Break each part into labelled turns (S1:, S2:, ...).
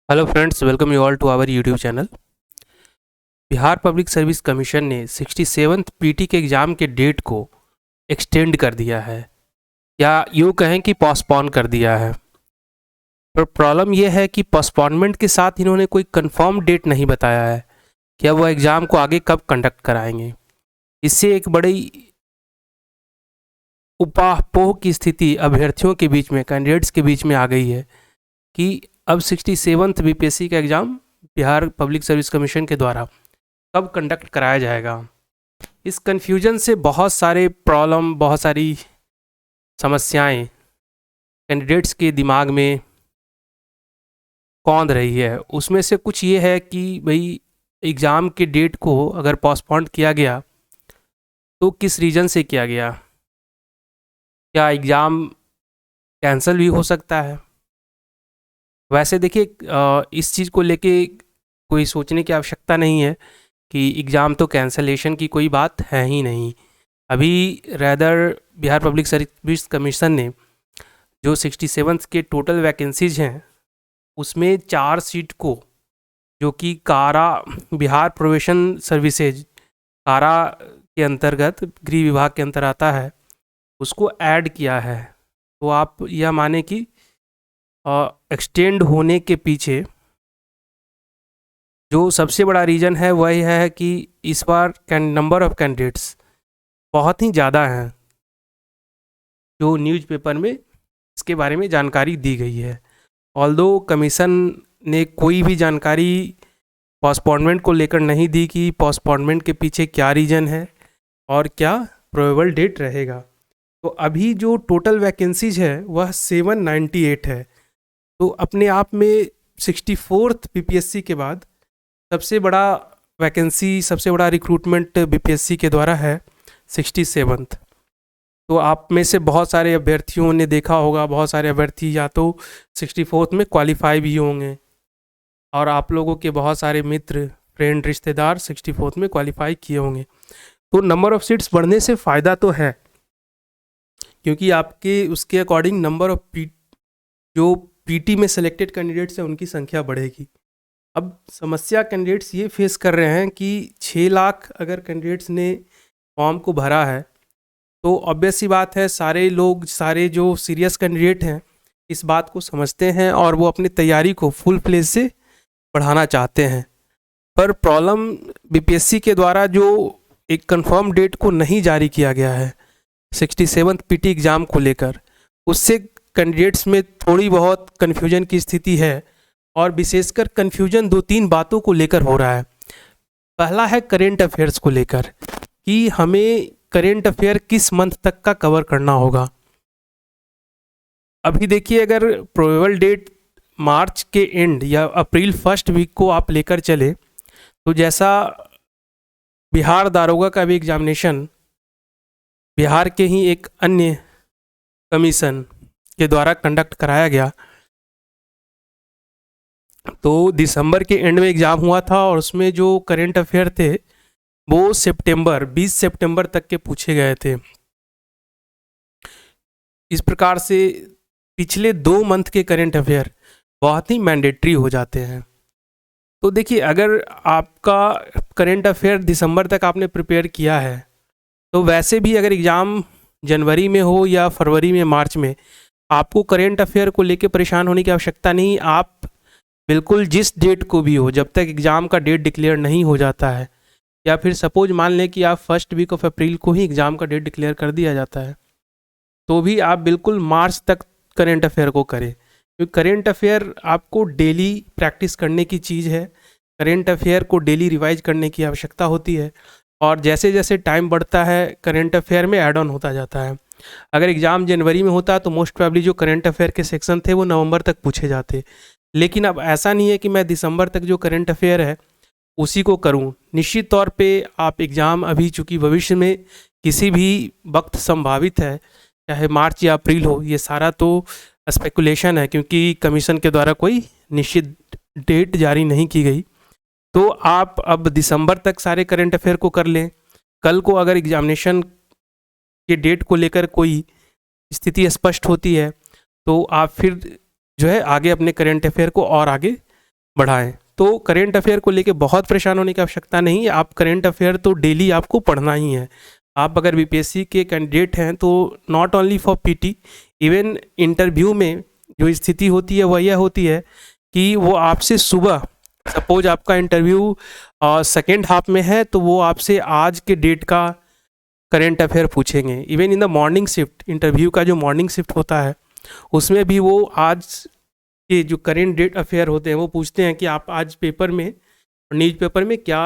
S1: Hello friends, welcome you all to our YouTube channel. Bihar public service commission ने 67th PT के exam के date को extend कर दिया है, या यूँ कहें कि पोस्टपोन कर दिया है। पर प्रॉब्लम यह है कि पोस्टपोनमेंट के साथ इन्होंने कोई कंफर्म डेट नहीं बताया है कि अब वो एग्ज़ाम को आगे कब कंडक्ट कराएंगे। इससे एक बड़ी उपापोह की स्थिति अभ्यर्थियों के बीच में, कैंडिडेट्स के बीच में आ गई है कि अब 67th बीपीएससी का exam Bihar public service commission के द्वारा कब कंडक्ट कराया जाएगा। इस कन्फ्यूजन से बहुत सारे प्रॉब्लम, बहुत सारी समस्याएं कैंडिडेट्स के दिमाग में कौंध रही है। उसमें से कुछ ये है कि भाई, एग्ज़ाम के डेट को अगर पोस्टपोन किया गया तो किस रीज़न से किया गया, क्या एग्ज़ाम कैंसिल भी हो सकता है। वैसे देखिए, इस चीज़ को लेके कोई सोचने की आवश्यकता नहीं है कि एग्ज़ाम तो कैंसलेशन की कोई बात है ही नहीं। अभी rather Bihar public service commission ने जो 67th के टोटल वैकेंसीज हैं उसमें 4 सीट को, जो कि कारा बिहार प्रोबेशन सर्विसेज कारा के अंतर्गत गृह विभाग के अंतर आता है, उसको ऐड किया है। तो आप यह माने कि एक्सटेंड होने के पीछे जो सबसे बड़ा रीज़न है वही है कि इस बार नंबर ऑफ़ कैंडिडेट्स बहुत ही ज़्यादा हैं। जो न्यूज़पेपर में इसके बारे में जानकारी दी गई है, ऑल्दो कमीशन ने कोई भी जानकारी पोस्टपोनमेंट को लेकर नहीं दी कि पोस्टपोनमेंट के पीछे क्या रीज़न है और क्या प्रोबेबल डेट रहेगा। तो अभी जो टोटल वैकेंसीज है वह 798 है। तो अपने आप में 64th बीपीएससी के बाद सबसे बड़ा वैकेंसी, सबसे बड़ा रिक्रूटमेंट बीपीएससी के द्वारा है 67th। तो आप में से बहुत सारे अभ्यर्थियों ने देखा होगा, बहुत सारे अभ्यर्थी या तो 64th में क्वालिफाई भी होंगे, और आप लोगों के बहुत सारे मित्र, फ्रेंड, रिश्तेदार 64th में क्वालिफाई किए होंगे। तो नंबर ऑफ़ सीट्स बढ़ने से फ़ायदा तो है, क्योंकि आपके उसके अकॉर्डिंग नंबर ऑफ जो पीटी में सेलेक्टेड कैंडिडेट्स हैं उनकी संख्या बढ़ेगी। अब समस्या कैंडिडेट्स ये फेस कर रहे हैं कि 6 लाख अगर कैंडिडेट्स ने फॉर्म को भरा है तो ऑब्वियस सी बात है, सारे लोग, सारे जो सीरियस कैंडिडेट हैं इस बात को समझते हैं और वो अपनी तैयारी को फुल फ्लेज से बढ़ाना चाहते हैं। पर प्रॉब्लम बीपीएससी के द्वारा जो एक कंफर्म डेट को नहीं जारी किया गया है 67th पीटी एग्ज़ाम को लेकर, उससे कैंडिडेट्स में थोड़ी बहुत कन्फ्यूजन की स्थिति है। और विशेषकर कन्फ्यूजन 2-3 बातों को लेकर हो रहा है। पहला है करेंट अफेयर्स को लेकर कि हमें करेंट अफेयर किस मंथ तक का कवर करना होगा। अभी देखिए, अगर प्रोबेबल डेट मार्च के एंड या अप्रैल फर्स्ट वीक को आप लेकर चले, तो जैसा बिहार दारोगा का भी एग्जामिनेशन बिहार के ही एक अन्य कमीशन के द्वारा कंडक्ट कराया गया, तो दिसंबर के एंड में एग्ज़ाम हुआ था और उसमें जो करेंट अफेयर थे वो 20 सितंबर तक के पूछे गए थे। इस प्रकार से पिछले 2 मंथ के करेंट अफेयर बहुत ही मैंडेटरी हो जाते हैं। तो देखिए, अगर आपका करेंट अफेयर दिसंबर तक आपने प्रिपेयर किया है, तो वैसे भी अगर एग्ज़ाम जनवरी में हो या फरवरी में, मार्च में, आपको करेंट अफेयर को लेकर परेशान होने की आवश्यकता नहीं। आप बिल्कुल जिस डेट को भी हो, जब तक एग्ज़ाम का डेट डिक्लेयर नहीं हो जाता है, या फिर सपोज मान लें कि आप फर्स्ट वीक ऑफ अप्रैल को ही एग्ज़ाम का डेट डिक्लेयर कर दिया जाता है, तो भी आप बिल्कुल मार्च तक करेंट अफेयर को करें, क्योंकि करेंट अफेयर आपको डेली प्रैक्टिस करने की चीज़ है। करेंट अफेयर को डेली रिवाइज करने की आवश्यकता होती है, और जैसे जैसे टाइम बढ़ता है करेंट अफेयर में ऐड ऑन होता जाता है। अगर एग्ज़ाम जनवरी में होता तो मोस्ट प्रोबेबली जो करेंट अफेयर के सेक्शन थे वो नवंबर तक पूछे जाते। लेकिन अब ऐसा नहीं है कि मैं दिसंबर तक जो करंट अफेयर है उसी को करूं। निश्चित तौर पे आप एग्ज़ाम अभी, चूँकि भविष्य में किसी भी वक्त संभावित है, चाहे मार्च या अप्रैल हो, ये सारा तो स्पेकुलेशन है, क्योंकि कमीशन के द्वारा कोई निश्चित डेट जारी नहीं की गई। तो आप अब दिसंबर तक सारे करंट अफेयर को कर लें। कल को अगर एग्जामिनेशन के डेट को लेकर कोई स्थिति स्पष्ट होती है तो आप फिर जो है आगे अपने करंट अफेयर को और आगे बढ़ाएं। तो करेंट अफेयर को लेके बहुत परेशान होने की आवश्यकता नहीं है। आप करेंट अफेयर तो डेली आपको पढ़ना ही है। आप अगर बीपीएससी के कैंडिडेट हैं तो not only for PT, even interview में जो स्थिति होती है वह यह होती है कि वो आपसे सुबह, सपोज आपका इंटरव्यू सेकेंड हाफ में है, तो वो आपसे आज के डेट का करेंट अफेयर पूछेंगे। Even in the morning shift, interview का जो मॉर्निंग शिफ्ट होता है उसमें भी वो आज के जो करेंट डेट अफेयर होते हैं वो पूछते हैं कि आप आज पेपर में, न्यूज़ पेपर में क्या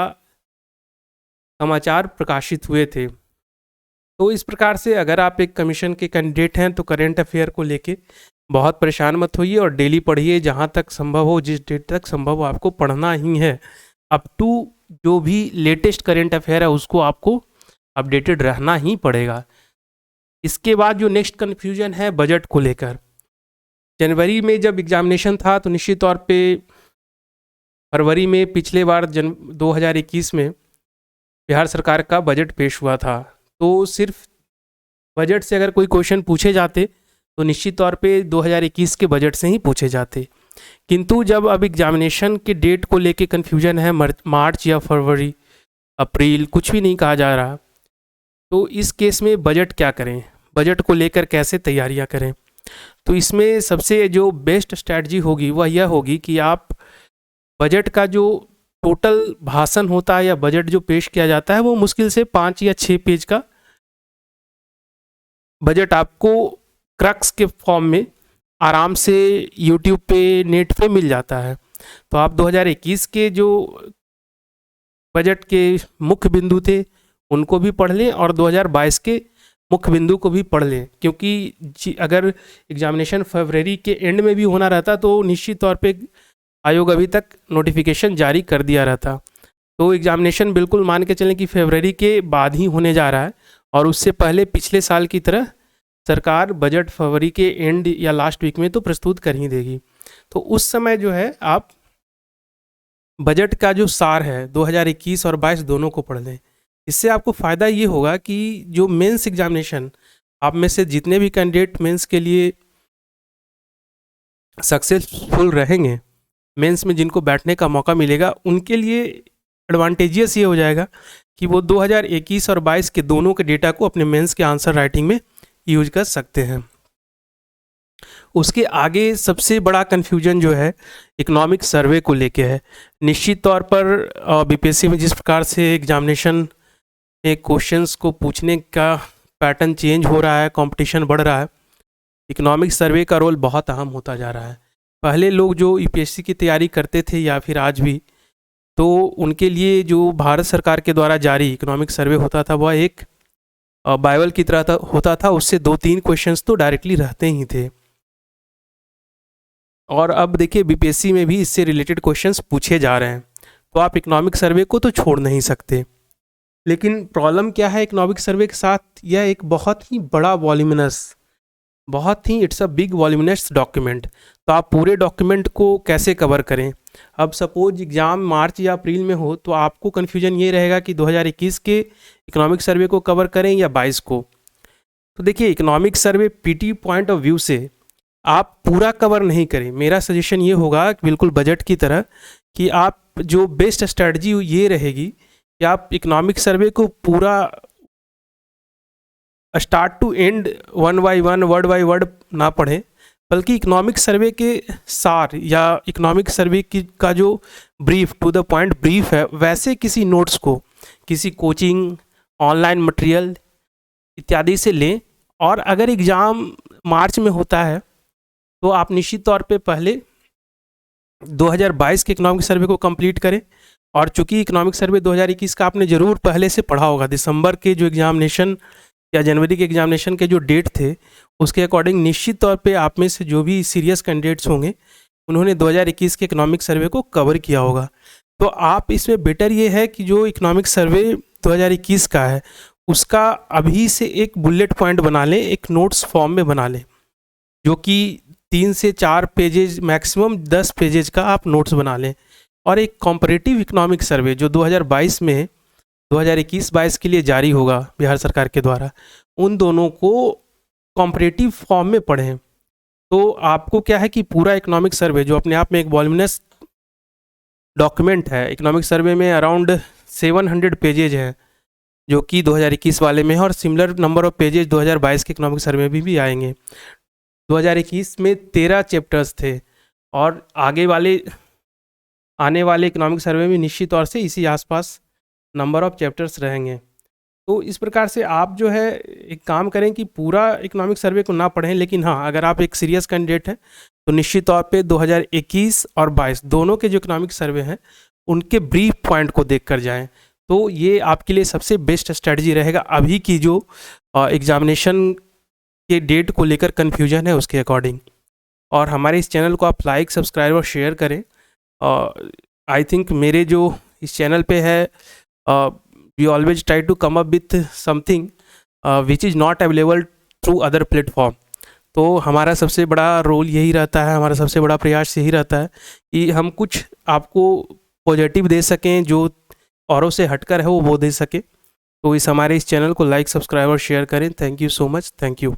S1: समाचार प्रकाशित हुए थे। तो इस प्रकार से अगर आप एक कमीशन के कैंडिडेट हैं तो करेंट अफेयर को लेके बहुत परेशान मत होइए और डेली पढ़िए, जहाँ तक संभव हो, जिस डेट तक संभव हो आपको पढ़ना ही है। अप टू जो भी लेटेस्ट करेंट अफेयर है उसको आपको अपडेटेड रहना ही पड़ेगा। इसके बाद जो नेक्स्ट कन्फ्यूजन है बजट को लेकर, जनवरी में जब एग्जामिनेशन था तो निश्चित तौर पे फरवरी में पिछले बार 2021 में बिहार सरकार का बजट पेश हुआ था। तो सिर्फ बजट से अगर कोई क्वेश्चन पूछे जाते तो निश्चित तौर पे 2021 के बजट से ही पूछे जाते। किंतु जब अब एग्जामिनेशन के डेट को लेके कन्फ्यूजन है, मार्च या फरवरी, अप्रैल, कुछ भी नहीं कहा जा रहा, तो इस केस में बजट क्या करें, बजट को लेकर कैसे तैयारियां करें। तो इसमें सबसे जो बेस्ट स्ट्रैटेजी होगी वह यह होगी कि आप बजट का जो टोटल भाषण होता है या बजट जो पेश किया जाता है वो मुश्किल से 5 या 6 पेज का बजट आपको क्रक्स के फॉर्म में आराम से यूट्यूब पे, नेट पे मिल जाता है। तो आप 2021 के जो बजट के मुख्य बिंदु थे उनको भी पढ़ लें और 2022 के मुख्य बिंदु को भी पढ़ लें, क्योंकि अगर एग्जामिनेशन फरवरी के एंड में भी होना रहता तो निश्चित तौर पे आयोग अभी तक नोटिफिकेशन जारी कर दिया रहता। तो एग्जामिनेशन बिल्कुल मान के चलें कि फरवरी के बाद ही होने जा रहा है और उससे पहले पिछले साल की तरह सरकार बजट फरवरी के एंड या लास्ट वीक में तो प्रस्तुत कर ही देगी। तो उस समय जो है आप बजट का जो सार है 2021 और 22 दोनों को पढ़ लें। इससे आपको फ़ायदा ये होगा कि जो मेंस एग्जामिनेशन, आप में से जितने भी कैंडिडेट मेंस के लिए सक्सेसफुल रहेंगे, मेंस में जिनको बैठने का मौका मिलेगा, उनके लिए एडवांटेजियस ये हो जाएगा कि वो 2021 और 22 के दोनों के डेटा को अपने मेंस के आंसर राइटिंग में यूज कर सकते हैं। उसके आगे सबसे बड़ा कन्फ्यूजन जो है इकोनॉमिक सर्वे को लेके है। निश्चित तौर पर बीपीएससी में जिस प्रकार से एग्जामिनेशन में क्वेश्चंस को पूछने का पैटर्न चेंज हो रहा है, कंपटीशन बढ़ रहा है, इकोनॉमिक सर्वे का रोल बहुत अहम होता जा रहा है। पहले लोग जो यूपीएससी की तैयारी करते थे या फिर आज भी, तो उनके लिए जो भारत सरकार के द्वारा जारी इकोनॉमिक सर्वे होता था वह एक बाइबल की तरह होता था। उससे 2-3 क्वेश्चंस तो डायरेक्टली रहते ही थे। और अब देखिए बीपीएससी में भी इससे रिलेटेड क्वेश्चंस पूछे जा रहे हैं, तो आप इकोनॉमिक सर्वे को तो छोड़ नहीं सकते। लेकिन प्रॉब्लम क्या है इकोनॉमिक सर्वे के साथ, यह एक बहुत ही बड़ा वॉल्यूमिनस, बहुत ही it's a big voluminous document. तो आप पूरे डॉक्यूमेंट को कैसे कवर करें। अब सपोज एग्ज़ाम मार्च या अप्रैल में हो तो आपको कन्फ्यूजन ये रहेगा कि 2021 के इकोनॉमिक सर्वे को कवर करें या 22 को। तो देखिए economic survey PT point of view से आप पूरा कवर नहीं करें। मेरा सजेशन ये होगा बिल्कुल बजट की तरह कि आप जो बेस्ट स्ट्रेटजी ये रहेगी कि आप इकोनॉमिक सर्वे को पूरा start to end 1 by 1 word by word ना पढ़ें, बल्कि इकोनॉमिक सर्वे के सार या इकोनॉमिक सर्वे की का जो brief to the point brief है, वैसे किसी नोट्स को किसी कोचिंग, ऑनलाइन मटेरियल इत्यादि से लें। और अगर एग्ज़ाम मार्च में होता है तो आप निश्चित तौर पे पहले 2022 के इकोनॉमिक सर्वे को कंप्लीट करें। और चूंकि इकोनॉमिक सर्वे 2021 का आपने ज़रूर पहले से पढ़ा होगा, दिसंबर के जो एग्जामिनेशन या जनवरी के एग्जामिनेशन के जो डेट थे उसके अकॉर्डिंग निश्चित तौर पे आप में से जो भी सीरियस कैंडिडेट्स होंगे उन्होंने 2021 के इकोनॉमिक सर्वे को कवर किया होगा। तो आप इसमें बेटर ये है कि जो इकोनॉमिक सर्वे 2021 का है उसका अभी से एक बुलेट पॉइंट बना लें, एक नोट्स फॉर्म में बना लें, जो कि 3 से 4 पेजेज, मैक्सिमम 10 पेजेज का आप नोट्स बना लें। और एक कॉम्परेटिव इकोनॉमिक सर्वे जो 2022 में 2021-22 के लिए जारी होगा बिहार सरकार के द्वारा, उन दोनों को कॉम्परेटिव फॉर्म में पढ़ें। तो आपको क्या है कि पूरा इकोनॉमिक सर्वे जो अपने आप में एक वॉल्यूमिनस डॉक्यूमेंट है। इकोनॉमिक सर्वे में अराउंड 700 पेजेज हैं जो कि 2021 वाले में है, और सिमिलर नंबर ऑफ पेजेज 2022 के इकोनॉमिक सर्वे में भी आएंगे। 2021 में 13 चैप्टर्स थे, और आने वाले इकोनॉमिक सर्वे में निश्चित तौर से इसी आसपास नंबर ऑफ चैप्टर्स रहेंगे। तो इस प्रकार से आप जो है एक काम करें कि पूरा इकोनॉमिक सर्वे को ना पढ़ें, लेकिन हाँ, अगर आप एक सीरियस कैंडिडेट हैं तो निश्चित तौर पे 2021 और 22 दोनों के जो इकोनॉमिक सर्वे हैं उनके ब्रीफ पॉइंट को देख कर जाएँ। तो ये आपके लिए सबसे बेस्ट स्ट्रेटजी रहेगा अभी की जो एग्जामिनेशन के डेट को लेकर कन्फ्यूजन है उसके अकॉर्डिंग। और हमारे इस चैनल को आप लाइक, सब्सक्राइब और शेयर करें। आई थिंक मेरे जो इस चैनल पे है, we always try to come up with something which is not available through other platform. तो हमारा सबसे बड़ा रोल यही रहता है, हमारा सबसे बड़ा प्रयास यही रहता है कि हम कुछ आपको पॉजिटिव दे सकें, जो औरों से हटकर है वो दे सके। तो हमारे इस चैनल को लाइक, सब्सक्राइब और शेयर करें। Thank you so much. Thank you.